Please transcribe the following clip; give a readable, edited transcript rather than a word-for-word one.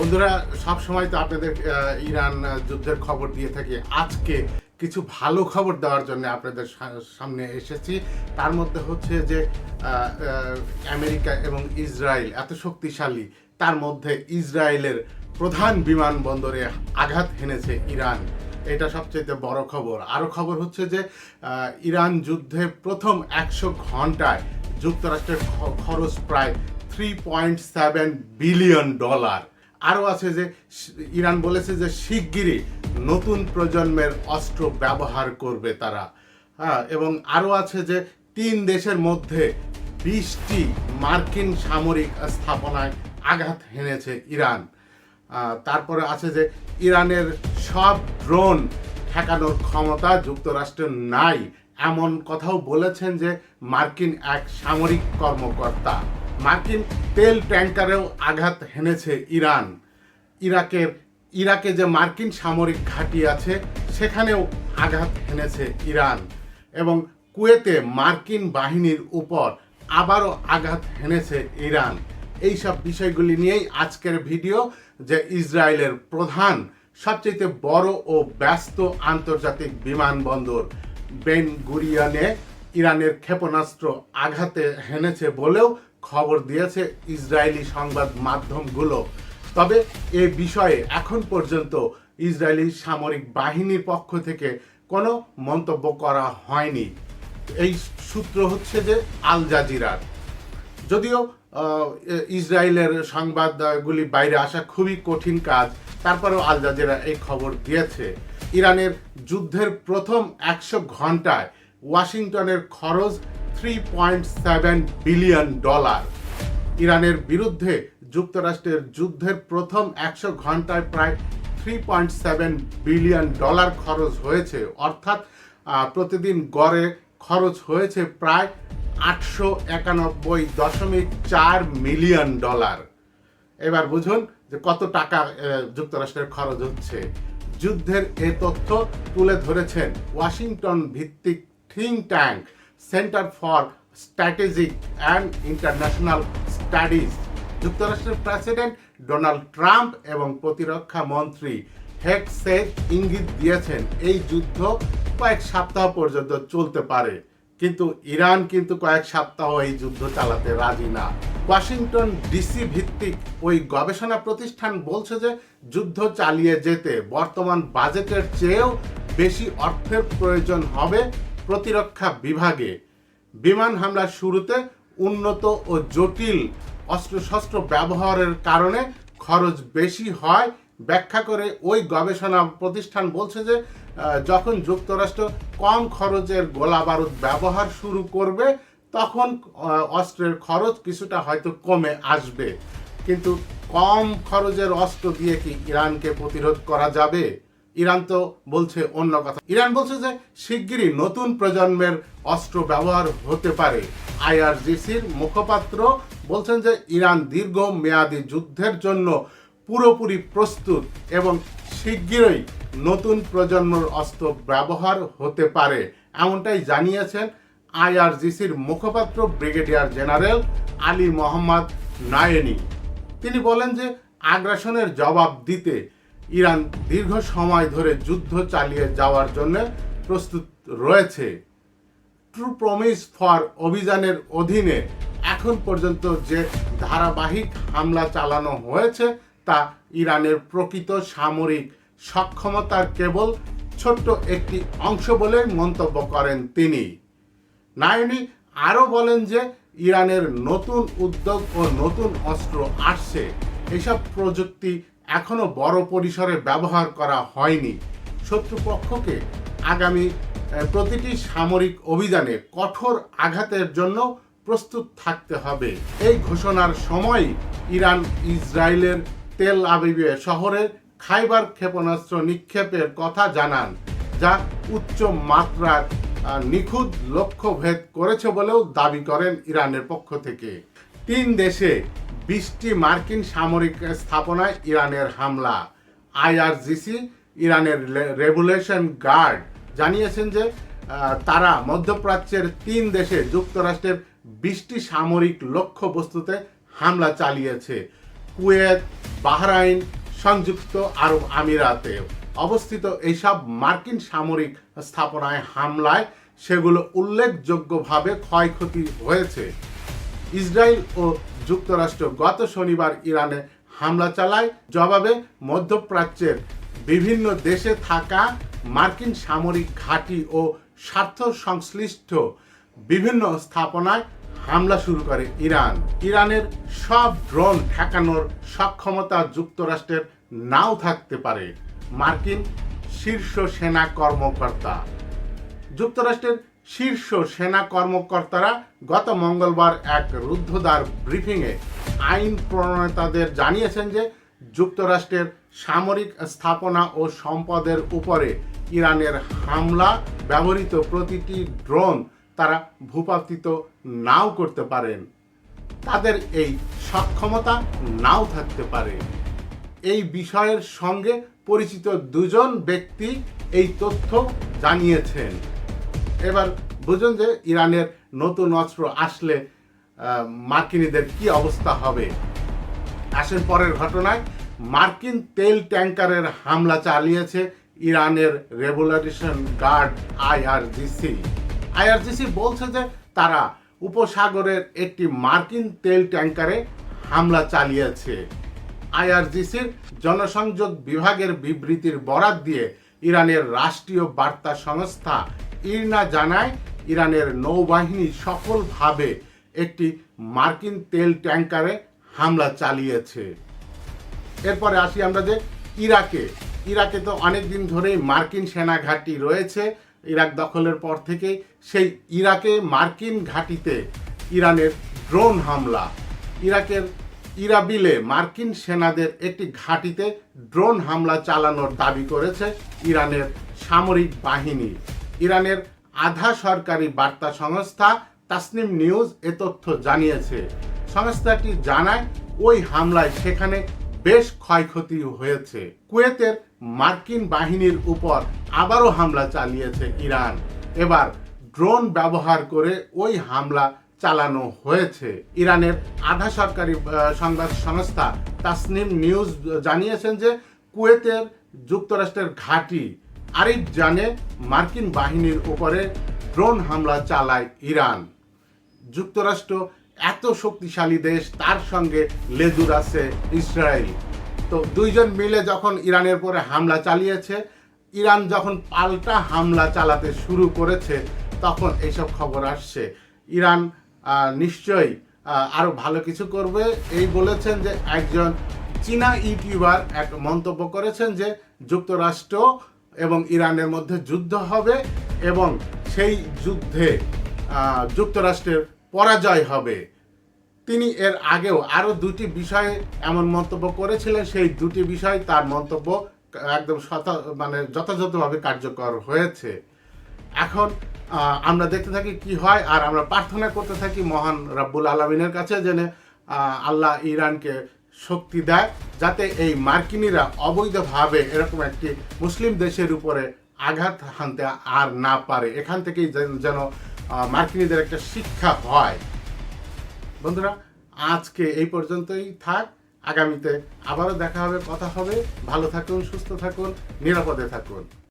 বন্ধুরা, সব সময় তো আপনাদের ইরান যুদ্ধের খবর দিয়ে থাকি। আজকে কিছু ভালো খবর দেওয়ার জন্য আপনাদের সামনে এসেছি। তার মধ্যে হচ্ছে যে আমেরিকা এবং ইসরায়েল এত শক্তিশালী, তার মধ্যে ইসরায়েলের প্রধান বিমানবন্দরে আঘাত হেনেছে ইরান। এটা সবচেয়ে বড় খবর। আরও খবর হচ্ছে যে ইরান যুদ্ধে প্রথম 100 ঘন্টায় যুক্তরাষ্ট্রের খরচ প্রায় $3.7 বিলিয়ন। আরও আছে যে ইরান বলেছে যে শিগগিরই নতুন প্রজন্মের অস্ত্র ব্যবহার করবে তারা। এবং আরও আছে যে 3 দেশের মধ্যে 20টি মার্কিন সামরিক স্থাপনায় আঘাত হেনেছে ইরান। তারপরে আছে যে ইরানের সব ড্রোন ঠেকানোর ক্ষমতা যুক্তরাষ্ট্রের নাই, এমন কথাও বলেছেন যে মার্কিন এক সামরিক কর্মকর্তা। মার্কিন তেল ট্যাঙ্কারেও আঘাত হেনেছে ইরান। ইরাকে যে মার্কিন সামরিক ঘাঁটি আছে সেখানেও আঘাত হেনেছে ইরান। এবং কুয়েতে মার্কিন বাহিনীর উপর আবারও আঘাত হেনেছে ইরান। এইসব বিষয়গুলি নিয়েই আজকের ভিডিও, যে ইসরায়েলের প্রধান সবচেয়ে বড় ও ব্যস্ত আন্তর্জাতিক বিমানবন্দর বেন গুরিয়নে ইরানের ক্ষেপণাস্ত্র আঘাতে হেনেছে বলেও খবর দিয়েছে ইসরায়েলি সংবাদ মাধ্যমগুলো। তবে এ বিষয়ে এখন পর্যন্ত ইসরায়েলি সামরিক বাহিনীর পক্ষ থেকে কোনো মন্তব্য করা হয়নি। এই সূত্র হচ্ছে যে আল জাজিরার। যদিও ইসরায়েলের সংবাদগুলি বাইরে আসা খুবই কঠিন কাজ, তারপরেও আল জাজিরা এই খবর দিয়েছে। ইরানের যুদ্ধের প্রথম 100 ঘন্টায় ওয়াশিংটনের খরচ $3.7 বিলিয়ন। ইরানের বিরুদ্ধে যুক্তরাষ্ট্রের যুদ্ধের প্রথম 100 ঘন্টায় প্রায় $3.7 বিলিয়ন খরচ হয়েছে, অর্থাৎ প্রতিদিন গড়ে খরচ হয়েছে প্রায় $891.4 মিলিয়ন। এবার বুঝুন যে কত টাকা যুক্তরাষ্ট্রের খরচ হচ্ছে। যুদ্ধের এ তথ্য তুলে ধরেছেন ওয়াশিংটন ভিত্তিক think tank centre for strategic and international studies. যুক্তরাষ্ট্রের প্রেসিডেন্ট ডোনাল্ড ট্রাম্প এবং প্রতিরক্ষা মন্ত্রী হেগসেথ ইঙ্গিত দিয়েছেন এই যুদ্ধ কয়েক সপ্তাহ পর্যন্ত চলতে পারে, কিন্তু ইরান কিন্তু কয়েক সপ্তাহ এই যুদ্ধ চালাতে রাজি না। ওয়াশিংটন ডিসি ভিত্তিক ওই গবেষণা প্রতিষ্ঠান বলছে যে যুদ্ধ চালিয়ে যেতে বর্তমান বাজেটের চেয়েও বেশি অর্থের প্রয়োজন হবে প্রতিরক্ষা বিভাগে। বিমান হামলার শুরুতে উন্নত ও জটিল অস্ত্রশস্ত্র ব্যবহারের কারণে খরচ বেশি হয় ব্যাখ্যা করে ওই গবেষণা প্রতিষ্ঠান বলছে যে যখন যুক্তরাষ্ট্র কম খরচের গোলা বারুদ ব্যবহার শুরু করবে তখন অস্ত্রের খরচ কিছুটা হয়তো কমে আসবে, কিন্তু কম খরচের অস্ত্র দিয়ে কি ইরানকে প্রতিরোধ করা যাবে? ইরান তো বলছে অন্য কথা। ইরান বলছে যে শিগগিরই নতুন প্রজন্মের অস্ত্র ব্যবহার হতে পারে। আইআরজিসির মুখপাত্র বলছেন যে ইরান দীর্ঘ মেয়াদী যুদ্ধের জন্য পুরোপুরি প্রস্তুত এবং শিগগিরই নতুন প্রজন্মের অস্ত্র ব্যবহার হতে পারে, এমনটাই জানিয়েছেন আইআরজিসির মুখপাত্র ব্রিগেডিয়ার জেনারেল আলী মোহাম্মদ নায়েনি। তিনি বলেন যে আগ্রাসনের জবাব দিতে ইরান দীর্ঘ সময় ধরে যুদ্ধ চালিয়ে যাওয়ার জন্য প্রস্তুত রয়েছে। ট্রু প্রমিস ফর অভিযানের অধীনে এখন পর্যন্ত যে ধারাবাহিক হামলা চালানো হয়েছে তা ইরানের প্রকৃত সামরিক সক্ষমতার কেবল ছোট্ট একটি অংশ বলে মন্তব্য করেন তিনি। নায়েনি আরও বলেন যে ইরানের নতুন উদ্যোগ ও নতুন অস্ত্র আসছে, এসব প্রযুক্তি এখনো বড় পরিসরে ব্যবহার করা হয়নি। শত্রুপক্ষকে আগামী প্রতিটি সামরিক অভিযানে কঠোর আঘাতের জন্য প্রস্তুত থাকতে হবে। এই ঘোষণার সময় ইরান ইসরায়েলের তেল আবিবে শহরে খাইবার ক্ষেপণাস্ত্র নিক্ষেপের কথা জানান, যা উচ্চ মাত্রার নিখুঁত লক্ষ্যভেদ করেছে বলেও দাবি করেন ইরানের পক্ষ থেকে। 3 দেশে 20টি মার্কিন সামরিক স্থাপনায় ইরানের হামলা। আইআরজিসি ইরানের রেগুলেশন গার্ড জানিয়েছেন যে তারা মধ্যপ্রাচ্যের 3 দেশে যুক্তরাষ্ট্রের 20টি সামরিক লক্ষ্যবস্তুতে হামলা চালিয়েছে। কুয়েত, বাহরাইন, সংযুক্ত আরব আমিরাতে অবস্থিত এইসব মার্কিন সামরিক স্থাপনায় হামলায় সেগুলো উল্লেখযোগ্যভাবে ক্ষয়ক্ষতি হয়েছে। ইসরায়েল ও যুক্তরাষ্ট্র গত শনিবার ইরানে হামলা চালায়। জবাবে মধ্যপ্রাচ্যের বিভিন্ন দেশে থাকা মার্কিন সামরিক ঘাঁটি ও স্বার্থ সংশ্লিষ্ট বিভিন্ন স্থাপনায় হামলা শুরু করে ইরান। ইরানের সব ড্রোন ঠেকানোর সক্ষমতা যুক্তরাষ্ট্রের নাও থাকতে পারে, মার্কিন শীর্ষ সেনা কর্মকর্তা। যুক্তরাষ্ট্রের শীর্ষ সেনা কর্মকর্তারা গত মঙ্গলবার এক রুদ্ধদ্বার ব্রিফিংয়ে আইন প্রণেতাদের জানিয়েছেন যে যুক্তরাষ্ট্রের সামরিক স্থাপনা ও সম্পদের উপরে ইরানের হামলা ব্যবহৃত প্রতিটি ড্রোন তারা ভূপাতিত নাও করতে পারেন। তাদের এই সক্ষমতা নাও থাকতে পারে। এই বিষয়ের সঙ্গে পরিচিত দুজন ব্যক্তি এই তথ্য জানিয়েছেন। এবার বুঝুন যে ইরানের নতুন অস্ত্র আসলে মার্কিনীদের কি অবস্থা হবে। আসেন পরের ঘটনায়। মার্কিন তেল ট্যাঙ্কারের হামলা চালিয়েছে ইরানের রেভলিউশন গার্ড আইআরজিসি। আইআরজিসি বলছে যে তারা উপসাগরের একটি মার্কিন তেল ট্যাঙ্কারে হামলা চালিয়েছে। আইআরজিসির জনসংযোগ বিভাগের বিবৃতির বরাত দিয়ে ইরানের রাষ্ট্রীয় বার্তা সংস্থা ইরনা জানায়, ইরানের নৌবাহিনী সফলভাবে একটি মার্কিন তেল ট্যাঙ্কারে হামলা চালিয়েছে। এরপরে আসি আমরা যে ইরাকে তো অনেক দিন ধরেই মার্কিন সেনা ঘাঁটি রয়েছে। ইরাক দখলের পর থেকেই সেই ইরাকে মার্কিন ঘাঁটিতে ইরানের ড্রোন হামলা। ইরাকের ইরাবিলে মার্কিন সেনাদের একটি ঘাঁটিতে ড্রোন হামলা চালানোর দাবি করেছে ইরানের সামরিক বাহিনী। ইরানের আধা সরকারি বার্তা সংস্থা তাসনিম নিউজ এ তথ্য জানিয়েছে। সংস্থাটি জানায় ওই হামলায় সেখানে বেশ ক্ষয়ক্ষতি হয়েছে। কুয়েতের মার্কিন বাহিনীর উপর আবারও হামলা চালিয়েছে ইরান। এবার ড্রোন ব্যবহার করে ওই হামলা চালানো হয়েছে। ইরানের আধা সরকারি সংবাদ সংস্থা তাসনিম নিউজ জানিয়েছেন যে কুয়েতের যুক্তরাষ্ট্রের ঘাঁটি আরিফ জানে মার্কিন বাহিনীর উপরে ড্রোন হামলা চালায় ইরান। যুক্তরাষ্ট্র এত শক্তিশালী দেশ, তার সঙ্গে লেজুর আছে ইসরায়েল। তো দুইজন মিলে যখন ইরানের পরে হামলা চালিয়েছে, ইরান যখন পাল্টা হামলা চালাতে শুরু করেছে তখন এইসব খবর আসছে। ইরান নিশ্চয়ই আরো ভালো কিছু করবে এই বলেছেন যে একজন চীনা ইউটিউবার এক মন্তব্য করেছেন যে যুক্তরাষ্ট্র এবং ইরানের মধ্যে যুদ্ধ হবে এবং সেই যুদ্ধে যুক্তরাষ্ট্রের পরাজয় হবে। তিনি এর আগেও আরো দুটি বিষয়ে এমন মন্তব্য করেছিলেন। সেই দুটি বিষয় তার মন্তব্য একদম যথাযথভাবে কার্যকর হয়েছে। এখন আমরা দেখতে থাকি কি হয়, আর আমরা প্রার্থনা করতে থাকি মহান রাব্বুল আলামিনের কাছে যেন আল্লাহ ইরানকে শক্তি দেয়, যাতে এই মার্কিনীরা অবৈধভাবে এরকম একটি মুসলিম দেশের উপরে আঘাত হানতে আর না পারে। এখান থেকেই যেন মার্কিনীদের একটা শিক্ষা হয়। বন্ধুরা, আজকে এই পর্যন্তই থাক। আগামীতে আবারও দেখা হবে, কথা হবে। ভালো থাকুন, সুস্থ থাকুন, নিরাপদে থাকুন।